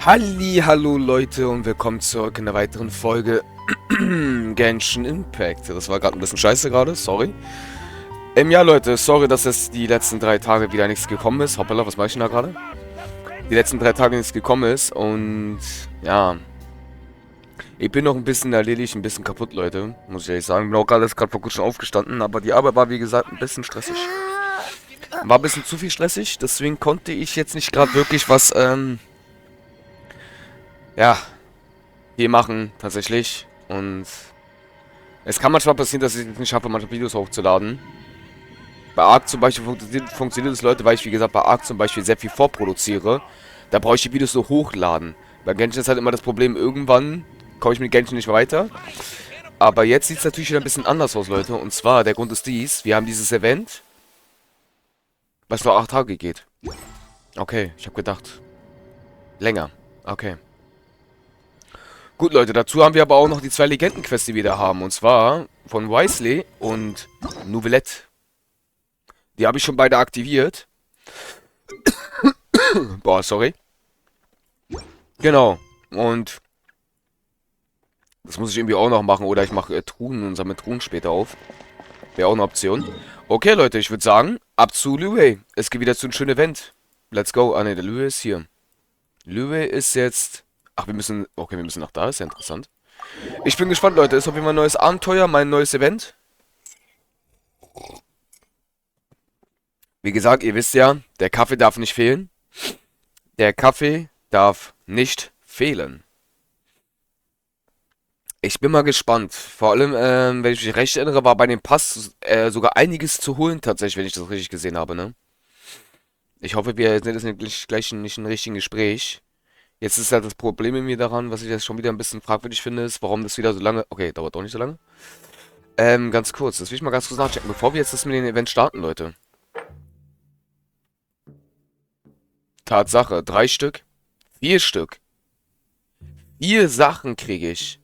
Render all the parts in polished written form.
Hallo Leute und willkommen zurück in der weiteren Folge Genshin Impact. Das war gerade ein bisschen scheiße gerade, sorry. Ja Leute, sorry, dass jetzt die letzten 3 Tage wieder nichts gekommen ist. Hoppala, was mache ich denn da gerade? Die letzten 3 Tage nichts gekommen ist und ja. Ich bin noch ein bisschen erledigt, ein bisschen kaputt, Leute, muss ich ehrlich sagen. Bin auch gerade vor kurzem aufgestanden, aber die Arbeit war wie gesagt ein bisschen stressig. War ein bisschen zu viel stressig, deswegen konnte ich jetzt nicht gerade wirklich was, ja, hier machen, tatsächlich. Und es kann manchmal passieren, dass ich es nicht schaffe, manche Videos hochzuladen. Bei Arc zum Beispiel funktioniert es, Leute, weil ich, wie gesagt, bei Arc zum Beispiel sehr viel vorproduziere. Da brauche ich die Videos so hochladen. Bei Genshin ist halt immer das Problem, irgendwann komme ich mit Genshin nicht weiter. Aber jetzt sieht es natürlich wieder ein bisschen anders aus, Leute. Und zwar, der Grund ist dies, wir haben dieses Event, was nur 8 Tage geht. Okay, ich habe gedacht, länger. Okay. Gut, Leute, dazu haben wir aber auch noch die 2 Legendenquests, die wir da haben. Und zwar von Wisely und Nouvellette. Die habe ich schon beide aktiviert. Boah, sorry. Genau. Und das muss ich irgendwie auch noch machen. Oder ich mache Truhen und sammle Truhen später auf. Wäre auch eine Option. Okay, Leute, ich würde sagen, ab zu Lüwei. Es geht wieder zu einem schönen Event. Let's go. Ah, ne, der Lüwei ist hier. Lüwei ist jetzt... Ach, wir müssen... Okay, wir müssen nach da. Ist ja interessant. Ich bin gespannt, Leute. Ist auf jeden Fall ein neues Abenteuer, mein neues Event. Wie gesagt, ihr wisst ja, der Kaffee darf nicht fehlen. Der Kaffee darf nicht fehlen. Ich bin mal gespannt. Vor allem, wenn ich mich recht erinnere, war bei dem Pass sogar einiges zu holen, tatsächlich, wenn ich das richtig gesehen habe, ne? Ich hoffe, wir sind jetzt nicht gleich nicht im richtigen Gespräch. Jetzt ist halt das Problem in mir daran, was ich jetzt schon wieder ein bisschen fragwürdig finde, ist, warum das wieder so lange... Okay, dauert doch nicht so lange. Ganz kurz. Das will ich mal ganz kurz nachchecken, bevor wir jetzt das mit dem Event starten, Leute. Tatsache, 3 Stück. 4 Stück. 4 Sachen kriege ich.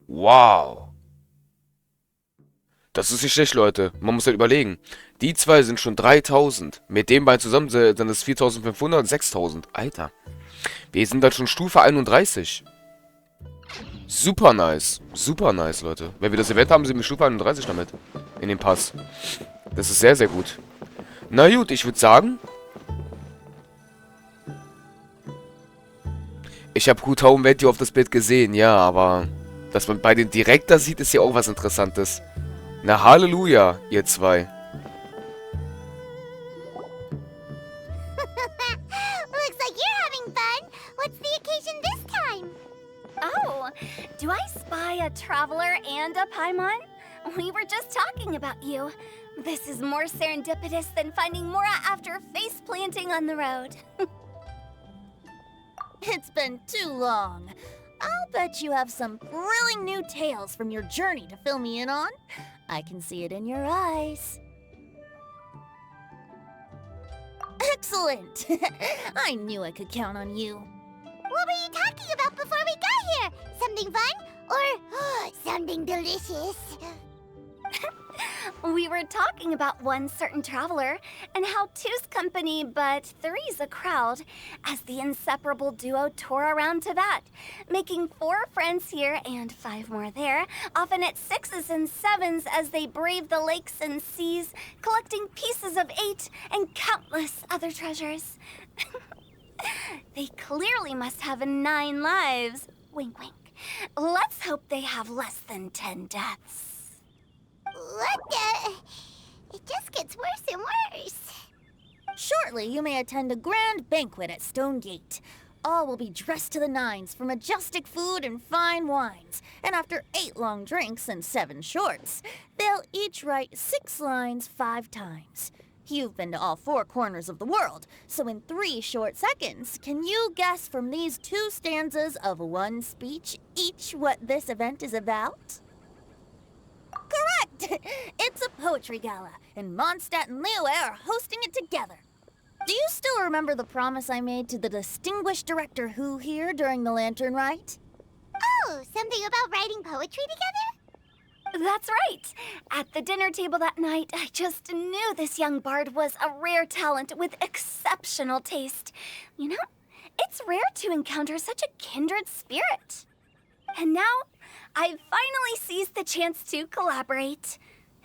Wow. Das ist nicht schlecht, Leute. Man muss halt überlegen. Die 2 sind schon 3000. Mit den beiden zusammen sind es 4500 und 6000. Alter. Wir sind halt schon Stufe 31. Super nice. Super nice, Leute. Wenn wir das Event haben, sind wir Stufe 31 damit. In dem Pass. Das ist sehr, sehr gut. Na gut, ich würde sagen... Ich habe Hutau Venti auf das Bild gesehen, ja, aber... Dass man bei den direkt da sieht, ist ja auch was Interessantes. Na Halleluja, ihr 2. Looks like you're having fun. What's the occasion this time? Oh, do I spy a traveler and a Paimon? We were just talking about you. This is more serendipitous than finding Mora after face planting on the road. It's been too long. I'll bet you have some thrilling new tales from your journey to fill me in on. I can see it in your eyes. Excellent! I knew I could count on you. What were you talking about before we got here? Something fun? Or something delicious? We were talking about one certain traveler, and how two's company but three's a crowd, as the inseparable duo tour around Tibet, making 4 friends here and 5 more there, often at 6s and 7s as they brave the lakes and seas, collecting pieces of 8 and countless other treasures. They clearly must have 9 lives. Wink, wink. Let's hope they have less than 10 deaths. What the? It just gets worse and worse. Shortly, you may attend a grand banquet at Stone Gate. All will be dressed to the nines for majestic food and fine wines. And after 8 long drinks and 7 shorts, they'll each write 6 lines 5 times. You've been to all 4 corners of the world, so in 3 short seconds, can you guess from these 2 stanzas of 1 speech each what this event is about? Correct! It's a poetry gala, and Mondstadt and Liyue are hosting it together. Do you still remember the promise I made to the distinguished director Who here during the Lantern Rite? Oh, something about writing poetry together? That's right. At the dinner table that night, I just knew this young bard was a rare talent with exceptional taste. You know, It's rare to encounter such a kindred spirit. And now, I've finally seized the chance to collaborate.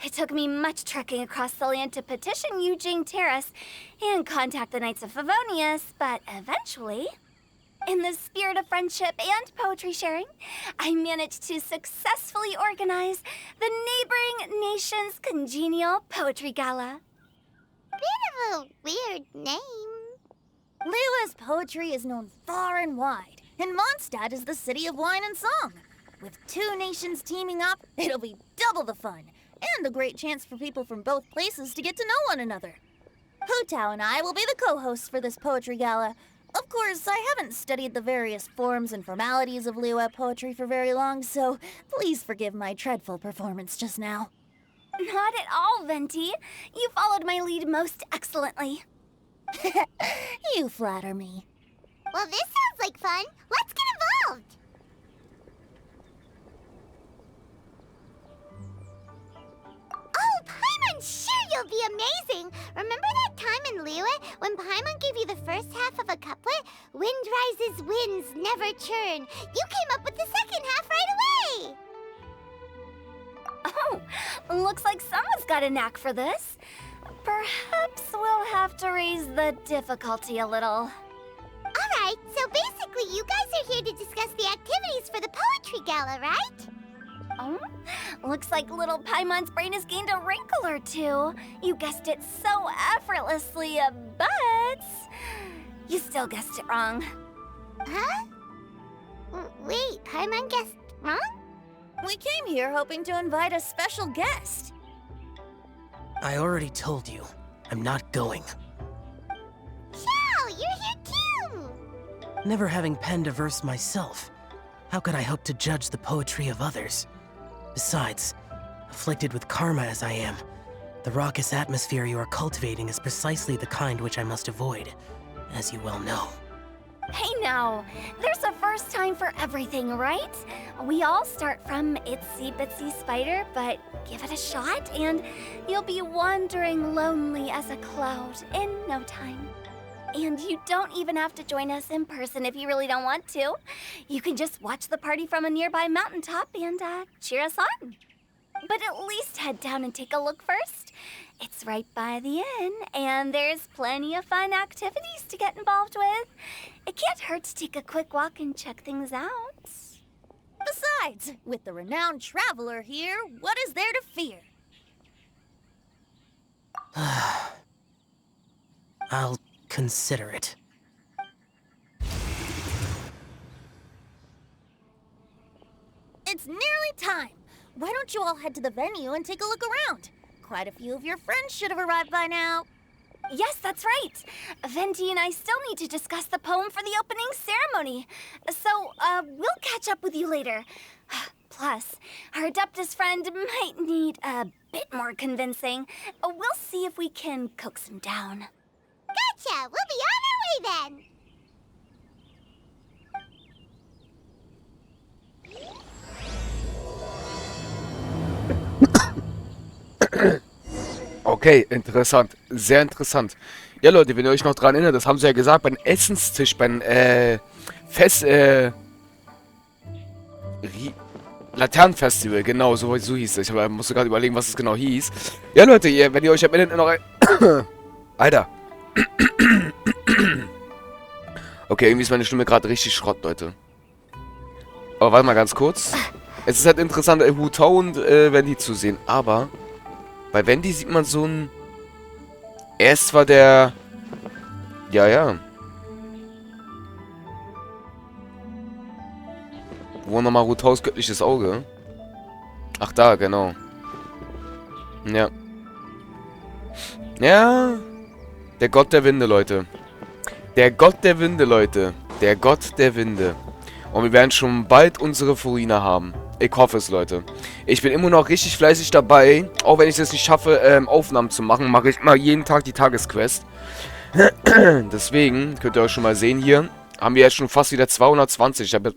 It took me much trekking across the land to petition Eugene Terrace and contact the Knights of Favonius, but eventually, in the spirit of friendship and poetry sharing, I managed to successfully organize the neighboring nation's congenial poetry gala. Bit of a weird name. Liyue's poetry is known far and wide, and Mondstadt is the city of wine and song. With two nations teaming up, it'll be double the fun, and a great chance for people from both places to get to know one another. Hu Tao and I will be the co-hosts for this poetry gala. Of course, I haven't studied the various forms and formalities of Liyue poetry for very long, so please forgive my dreadful performance just now. Not at all, Venti. You followed my lead most excellently. You flatter me. Well, this sounds like fun. Let's get involved. Oh, Paimon, sure you'll be amazing. Remember that time in Liyue when Paimon gave you the first half of a couplet? Wind rises, winds never churn. You came up with the second half right away. Oh, looks like someone's got a knack for this. Perhaps we'll have to raise the difficulty a little. Alright, so basically you guys are here to discuss the activities for the poetry gala, right? Oh, looks like little Paimon's brain has gained a wrinkle or two. You guessed it so effortlessly, but you still guessed it wrong. Huh? Wait, Paimon guessed wrong? We came here hoping to invite a special guest. I already told you, I'm not going. Xiao, you're here too! Never having penned a verse myself, how could I hope to judge the poetry of others? Besides, afflicted with karma as I am, the raucous atmosphere you are cultivating is precisely the kind which I must avoid, as you well know. Hey now, there's a first time for everything, right? We all start from itsy bitsy spider, but give it a shot and you'll be wandering lonely as a cloud in no time. And you don't even have to join us in person if you really don't want to. You can just watch the party from a nearby mountaintop and cheer us on. But at least head down and take a look first. It's right by the inn, and there's plenty of fun activities to get involved with. It can't hurt to take a quick walk and check things out. Besides, with the renowned traveler here, what is there to fear? I'll consider it. It's nearly time. Why don't you all head to the venue and take a look around? Quite a few of your friends should have arrived by now. Yes, that's right. Venti and I still need to discuss the poem for the opening ceremony. So, we'll catch up with you later. Plus, our Adeptus friend might need a bit more convincing. We'll see if we can coax him down. Gotcha! We'll be on our way then! Okay, interessant. Sehr interessant. Ja, Leute, wenn ihr euch noch dran erinnert, das haben sie ja gesagt, beim Essenstisch, beim, Laternenfestival, genau, so hieß es. Ich musste gerade überlegen, was es genau hieß. Ja, Leute, wenn ihr euch am Ende noch... Alter. Okay, irgendwie ist meine Stimme gerade richtig Schrott, Leute. Aber warte mal ganz kurz. Es ist halt interessant, Hu Tao und Wendy zu sehen, aber... Bei Wendy sieht man so ein... Er ist zwar der... Ja. Wo nochmal Hu Taos göttliches Auge? Ach, da, genau. Ja. Ja. Der Gott der Winde, Leute. Der Gott der Winde, Leute. Der Gott der Winde. Und wir werden schon bald unsere Furina haben. Ich hoffe es, Leute. Ich bin immer noch richtig fleißig dabei. Auch wenn ich es nicht schaffe, Aufnahmen zu machen, mache ich immer jeden Tag die Tagesquest. Deswegen, könnt ihr euch schon mal sehen hier, haben wir jetzt schon fast wieder 220. Ich habe,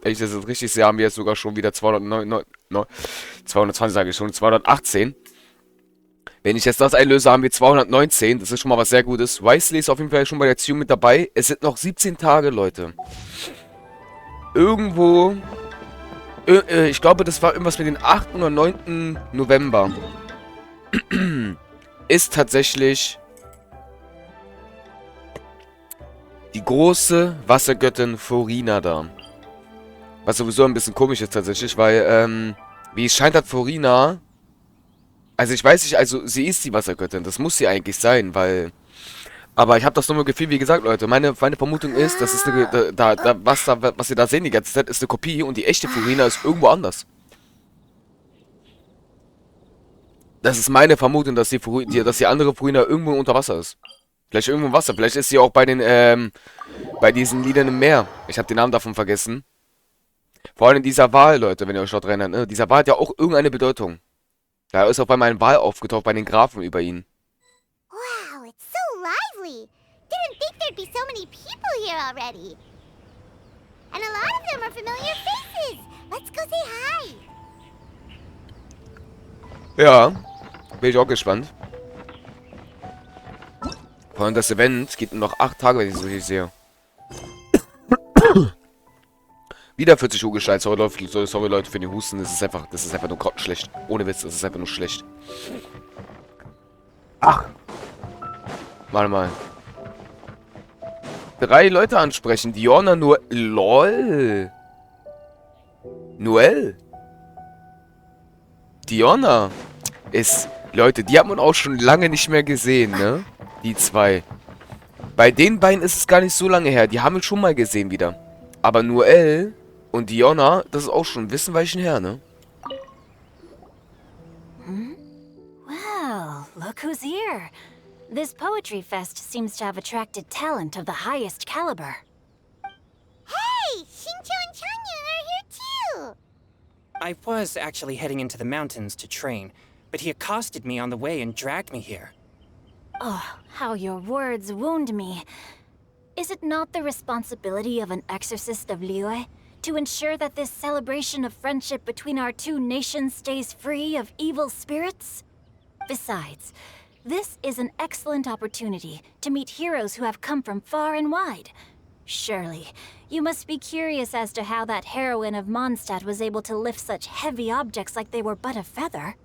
wenn ich das jetzt richtig sehe, haben wir jetzt sogar schon wieder 220, sage ich schon, 218. Wenn ich jetzt das einlöse, haben wir 219. Das ist schon mal was sehr Gutes. Wisely ist auf jeden Fall schon bei der Tune mit dabei. Es sind noch 17 Tage, Leute. Irgendwo... ich glaube, das war irgendwas mit den 8. oder 9. November. Ist tatsächlich... die große Wassergöttin Forina da. Was sowieso ein bisschen komisch ist tatsächlich, weil, wie es scheint, hat Forina... Also ich weiß nicht, also sie ist die Wassergöttin, das muss sie eigentlich sein, weil... Aber ich habe das nur Gefühl, wie gesagt, Leute, meine Vermutung ist, das ist eine, was ihr da sehen die ganze Zeit, ist eine Kopie und die echte Forina ist irgendwo anders. Das ist meine Vermutung, dass die andere Forina irgendwo unter Wasser ist. Vielleicht irgendwo im Wasser, vielleicht ist sie auch bei den, bei diesen Liedern im Meer. Ich habe den Namen davon vergessen. Vor allem dieser Wal, Leute, wenn ihr euch dort erinnert, ne? Dieser Wal hat ja auch irgendeine Bedeutung. Da ist auch bei meinem Wal aufgetaucht, bei den Grafen über ihn. Wow, it's so lively. Didn't think there'd be so many people here already. And a lot of them are familiar faces. Let's go say hi. Ja, bin ich auch gespannt. Vor allem das Event geht nur noch 8 Tage, wenn ich so richtig sehe. Wieder 40 Uhr gescheit. Sorry Leute für den Husten. Das ist einfach nur grottenschlecht. Ohne Witz, das ist einfach nur schlecht. Ach. Warte mal. 3 Leute ansprechen. Diona, nur LOL. Noel. Diona. Ist... Leute, die hat man auch schon lange nicht mehr gesehen, ne? Die 2. Bei den beiden ist es gar nicht so lange her. Die haben wir schon mal gesehen wieder. Aber Noel... und Diona, das ist auch schon ein Weilchen her, ne? Well, look who's here. This poetry fest seems to have attracted talent of the highest caliber. Hey, Shincho and Chanyu are here too. I was actually heading into the mountains to train, but he accosted me on the way and dragged me here. Oh, how your words wound me. Is it not the responsibility of an exorcist of Liyue to ensure that this celebration of friendship between our 2 nations stays free of evil spirits? Besides, this is an excellent opportunity to meet heroes who have come from far and wide. Surely, you must be curious as to how that heroine of Mondstadt was able to lift such heavy objects like they were but a feather.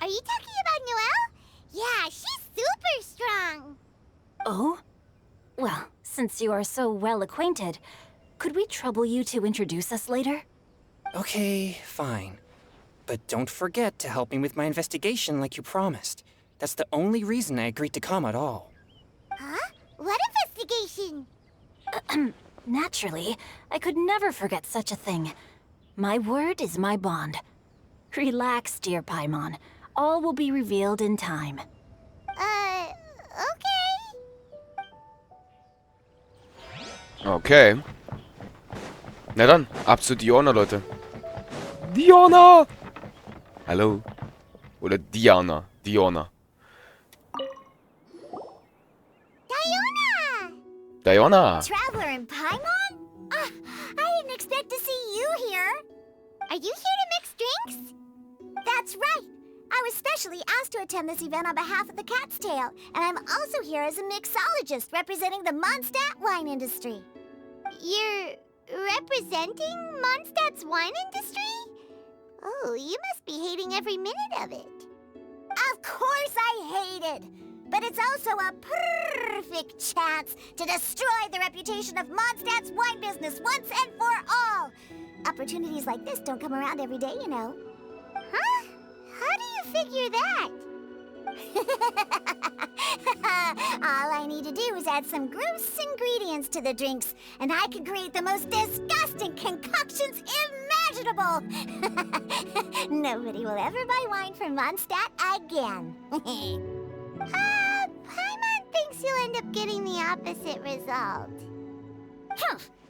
Are you talking about Noelle? Yeah, she's super strong. Oh? Well, since you are so well acquainted, could we trouble you to introduce us later? Okay, fine. But don't forget to help me with my investigation like you promised. That's the only reason I agreed to come at all. Huh? What investigation? Naturally, I could never forget such a thing. My word is my bond. Relax, dear Paimon. All will be revealed in time. Okay. Okay. Na dann, ab zu Diona, Leute. Diona! Hallo? Oder Diana. Diona. Diona! Traveler in Paimon? I didn't expect to see you here. Are you here to mix drinks? That's right. I was specially asked to attend this event on behalf of the Cat's Tail, and I'm also here as a mixologist representing the Mondstadt wine industry. You're representing Mondstadt's wine industry? Oh, you must be hating every minute of it. Of course I hate it! But it's also a perfect chance to destroy the reputation of Mondstadt's wine business once and for all! Opportunities like this don't come around every day, you know. Huh? How do you figure that? All I need to do is add some gross ingredients to the drinks, and I can create the most disgusting concoctions imaginable! Nobody will ever buy wine from Mondstadt again. Paimon thinks you'll end up getting the opposite result.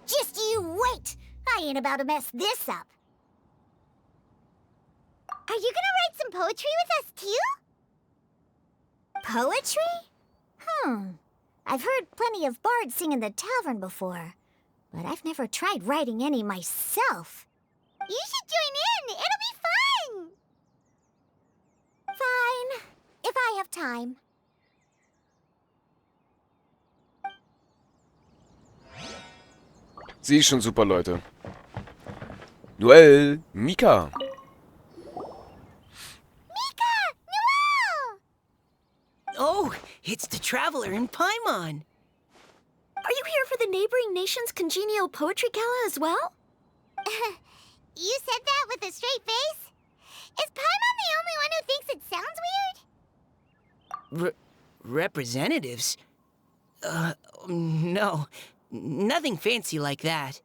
Just you wait! I ain't about to mess this up. Are you gonna write some poetry with us too? Poetry? I've heard plenty of bards sing in the tavern before, but I've never tried writing any myself. You should join in! It'll be fun! Fine. if I have time. Sie ist schon super, Leute. Duell, Mika. Mika! Noel! Oh, it's the Traveler in Paimon. Are you here for the neighboring nation's congenial poetry gala as well? You said that with a straight face? Is Paimon the only one who thinks it sounds weird? Representatives? No. Nothing fancy like that.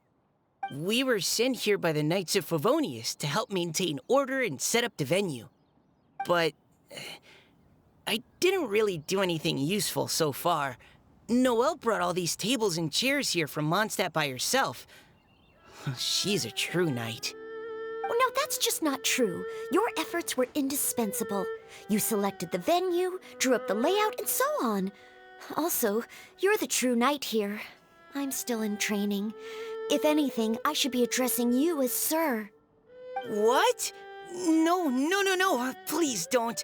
We were sent here by the Knights of Favonius to help maintain order and set up the venue. But I didn't really do anything useful so far. Noelle brought all these tables and chairs here from Mondstadt by herself. She's a true knight. Oh, no, that's just not true. Your efforts were indispensable. You selected the venue, drew up the layout, and so on. Also, you're the true knight here. I'm still in training. If anything, I should be addressing you as Sir. What? No. Please don't.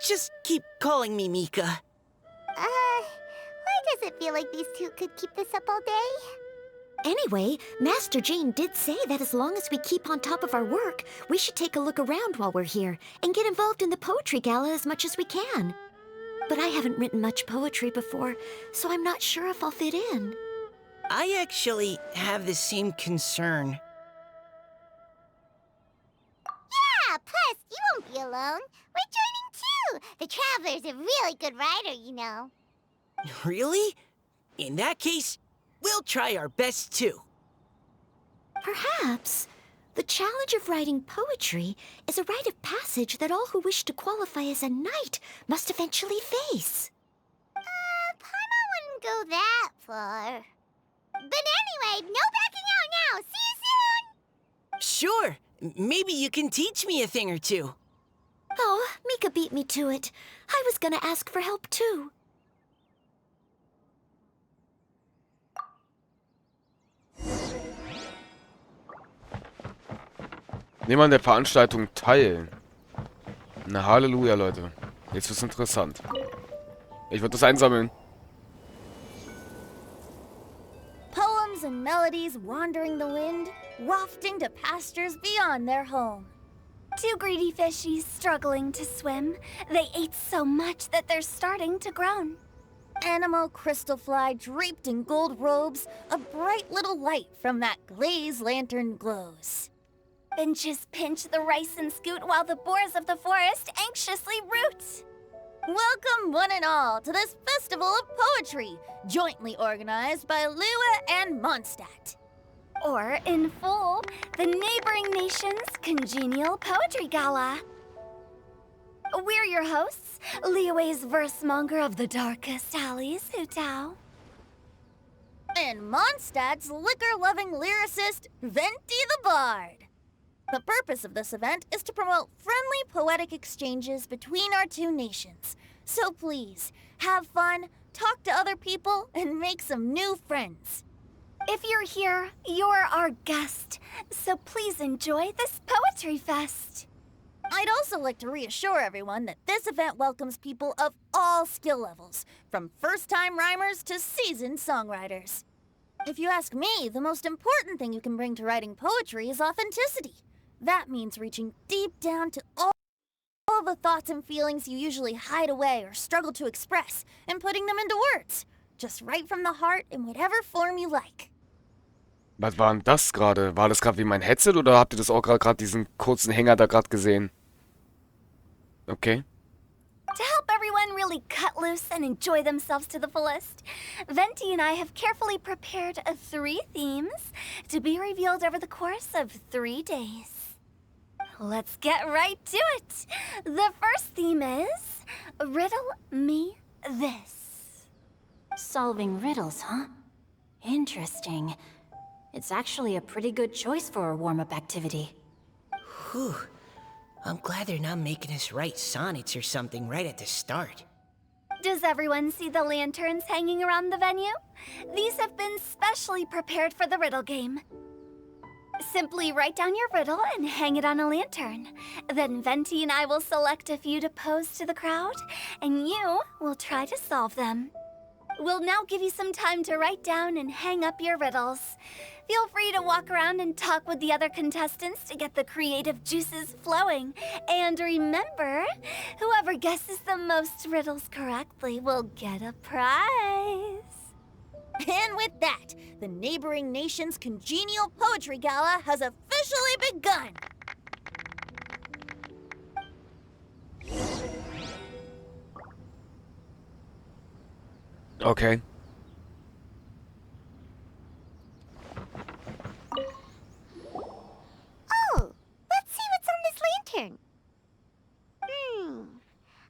Just keep calling me Mika. Why does it feel like these two could keep this up all day? Anyway, Master Jane did say that as long as we keep on top of our work, we should take a look around while we're here and get involved in the poetry gala as much as we can. But I haven't written much poetry before, so I'm not sure if I'll fit in. I actually have the same concern. Yeah, plus, you won't be alone. We're joining too. The Traveler's a really good writer, you know. Really? In that case, we'll try our best too. Perhaps. The challenge of writing poetry is a rite of passage that all who wish to qualify as a knight must eventually face. Paimon wouldn't go that far. But anyway, no backing out now. See you soon! Sure. Maybe you can teach me a thing or two. Oh, Mika beat me to it. I was gonna ask for help too. Nehmen an der Veranstaltung teil. Na Halleluja, Leute. Jetzt wird's interessant. Ich würde das einsammeln. Poems and melodies wandering the wind, wafting to pastures beyond their home. Two greedy fishies struggling to swim. They ate so much that they're starting to groan. Animal crystal fly draped in gold robes, a bright little light from that glazed lantern glows. Benches pinch the rice and scoot while the boars of the forest anxiously root. Welcome one and all to this festival of poetry, jointly organized by Liyue and Mondstadt. Or, in full, the neighboring nation's congenial poetry gala. We're your hosts, Liyue's versemonger of the darkest alleys, Hutao. And Mondstadt's liquor-loving lyricist, Venti the Bard. The purpose of this event is to promote friendly poetic exchanges between our two nations. So please, have fun, talk to other people, and make some new friends. If you're here, you're our guest, so please enjoy this poetry fest. I'd also like to reassure everyone that this event welcomes people of all skill levels, from first-time rhymers to seasoned songwriters. If you ask me, the most important thing you can bring to writing poetry is authenticity. That means reaching deep down to all the thoughts and feelings you usually hide away or struggle to express, and putting them into words. Just right from the heart in whatever form you like. Was war denn das gerade? War das gerade wie mein Headset oder habt ihr das auch gerade diesen kurzen Hänger da gerade gesehen? Okay. To help everyone really cut loose and enjoy themselves to the fullest, Venti and I have carefully prepared 3 themes to be revealed over the course of 3 days. Let's get right to it. The first theme is Riddle Me This. Solving riddles, huh? Interesting. It's actually a pretty good choice for a warm-up activity. Whew. I'm glad they're not making us write sonnets or something right at the start. Does everyone see the lanterns hanging around the venue? These have been specially prepared for the riddle game. Simply write down your riddle and hang it on a lantern. Then Venti and I will select a few to pose to the crowd, and you will try to solve them. We'll now give you some time to write down and hang up your riddles. Feel free to walk around and talk with the other contestants to get the creative juices flowing. And remember, whoever guesses the most riddles correctly will get a prize. And with that, the neighboring nation's congenial poetry gala has officially begun. Okay. Oh, let's see what's on this lantern.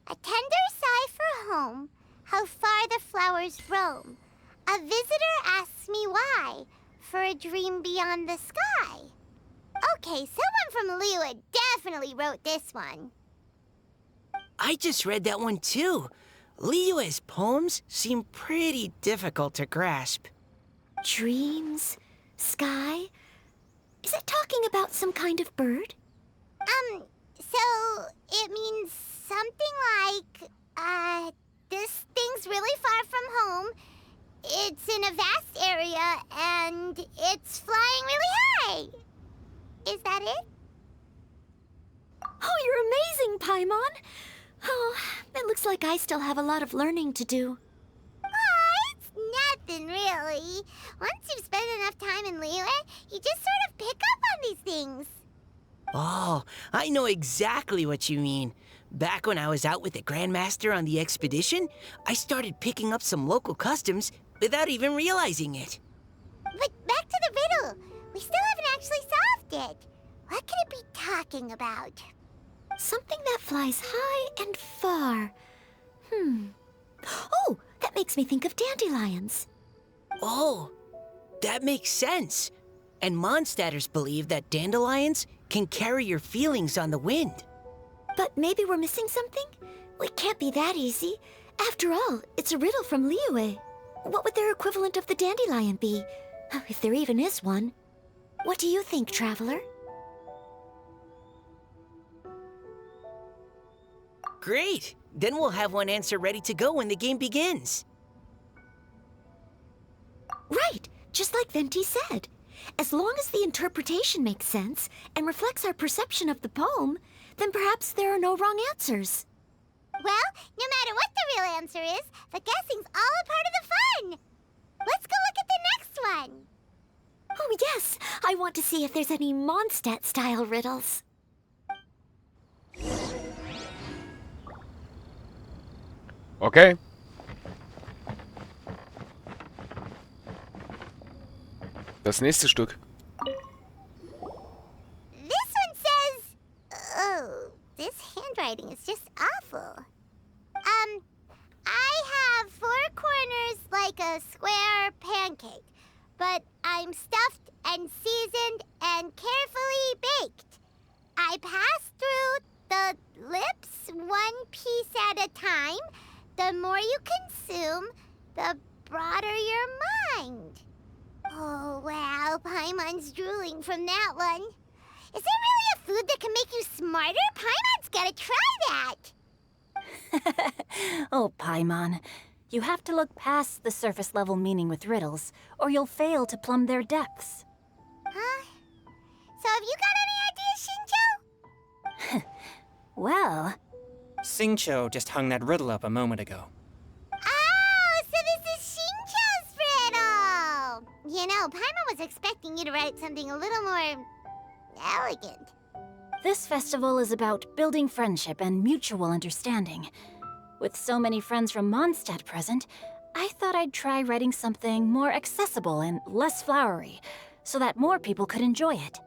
A tender sigh for home, how far the flowers roam. A visitor asks me why, for a dream beyond the sky. Okay, someone from Liyue definitely wrote this one. I just read that one too. Liyue's poems seem pretty difficult to grasp. Dreams? Sky? Is it talking about some kind of bird? So it means something like, this thing's really far from home. It's in a vast area, and it's flying really high. Is that it? Oh, you're amazing, Paimon. Oh, it looks like I still have a lot of learning to do. It's nothing, really. Once you've spent enough time in Liyue, you just sort of pick up on these things. Oh, I know exactly what you mean. Back when I was out with the Grandmaster on the expedition, I started picking up some local customs without even realizing it. But back to the riddle. We still haven't actually solved it. What could it be talking about? Something that flies high and far. Oh, that makes me think of dandelions. Oh, that makes sense. And Mondstadters believe that dandelions can carry your feelings on the wind. But maybe we're missing something? It can't be that easy. After all, it's a riddle from Liyue. What would their equivalent of the dandelion be? If there even is one. What do you think, Traveler? Great! Then we'll have one answer ready to go when the game begins. Right, just like Venti said. As long as the interpretation makes sense and reflects our perception of the poem, then perhaps there are no wrong answers. Well, no matter what the real answer is, the guessing's all a part of the fun. Let's go look at the next one. Oh yes, I want to see if there's any Mondstadt-style riddles. Okay. Das nächste Stück. This one says... Oh, this handwriting is just awful. I have 4 corners like a square pancake, but I'm stuffed and seasoned and carefully baked. I pass through the lips 1 piece at a time. The more you consume, the broader your mind. Oh, wow, Paimon's drooling from that one. Is there really a food that can make you smarter? Paimon's gotta try that. Oh, Paimon. You have to look past the surface-level meaning with riddles, or you'll fail to plumb their depths. Huh? So have you got any ideas, Shinjo? Well, Xingqiu just hung that riddle up a moment ago. Oh, so this is Shinjo's riddle! You know, Paimon was expecting you to write something a little more... elegant. this festival is about building friendship and mutual understanding. With so many friends from Mondstadt present, I thought I'd try writing something more accessible and less flowery, so that more people could enjoy it.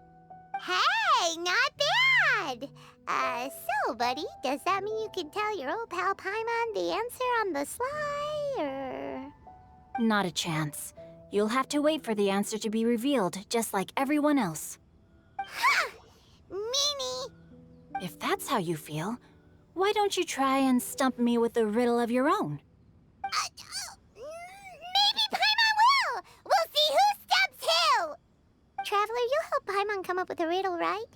Hey, not bad! So, buddy, does that mean you can tell your old pal Paimon the answer on the sly, or...? Not a chance. You'll have to wait for the answer to be revealed, just like everyone else. Ha! Meanie! If that's how you feel, why don't you try and stump me with a riddle of your own? Maybe Paimon will! We'll see who stumps who! Traveler, you'll help Paimon come up with a riddle, right?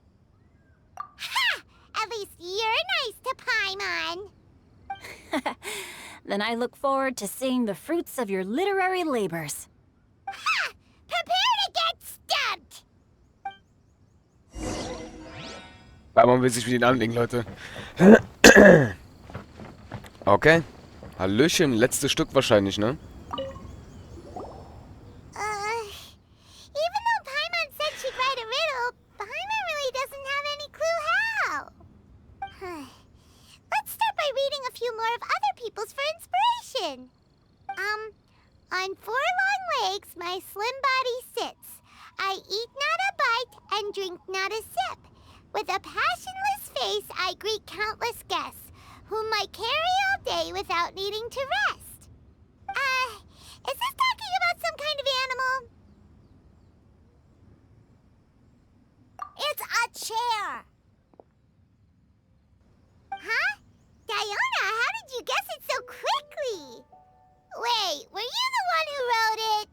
Ha! At least you're nice to Paimon. Then I look forward to seeing the fruits of your literary labors. Ha! Prepare to get stumped! Weil man will sich mit ihnen anlegen, Leute. Okay. Hallöchen, letztes Stück wahrscheinlich, ne? Even though Paimon said she'd write a riddle, Paimon really doesn't have any clue how. Let's start by reading a few more of other people's for inspiration. On 4 long legs, my slim body sits. I eat not a bite and drink not a sip. With a passionless face, I greet countless guests, whom I carry all day without needing to rest. Is this talking about some kind of animal? It's a chair. Huh? Diona, how did you guess it so quickly? Wait, were you the one who wrote it?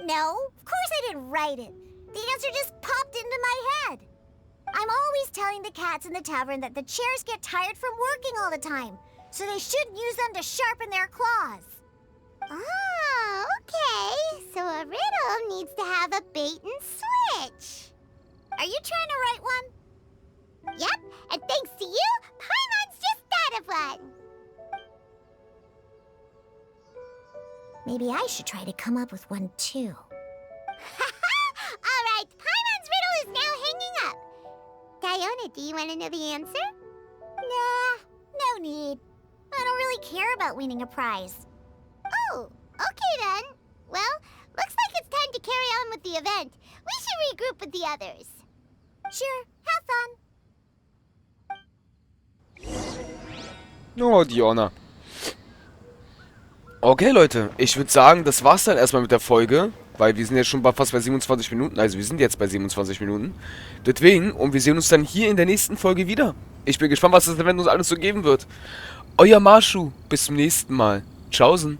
No, of course I didn't write it. The answer just popped into my head. I'm always telling the cats in the tavern that the chairs get tired from working all the time, so they shouldn't use them to sharpen their claws. Oh, okay. So a riddle needs to have a bait and switch. Are you trying to write one? Yep, and thanks to you, Paimon's just thought of one. Maybe I should try to come up with one too. All right, Paimon's riddle is now hanging up. Diona, do you want to know the answer? Nah, no need. I don't really care about winning a prize. Oh, okay then. Well, looks like it's time to carry on with the event. We should regroup with the others. Sure, have fun. Oh, Diona. Okay, Leute. Ich würde sagen, das war's dann erstmal mit der Folge. Weil wir sind jetzt schon fast bei 27 Minuten. Also wir sind jetzt bei 27 Minuten. Deswegen, und wir sehen uns dann hier in der nächsten Folge wieder. Ich bin gespannt, was das Event uns alles so geben wird. Euer Marschu. Bis zum nächsten Mal. Tschaußen.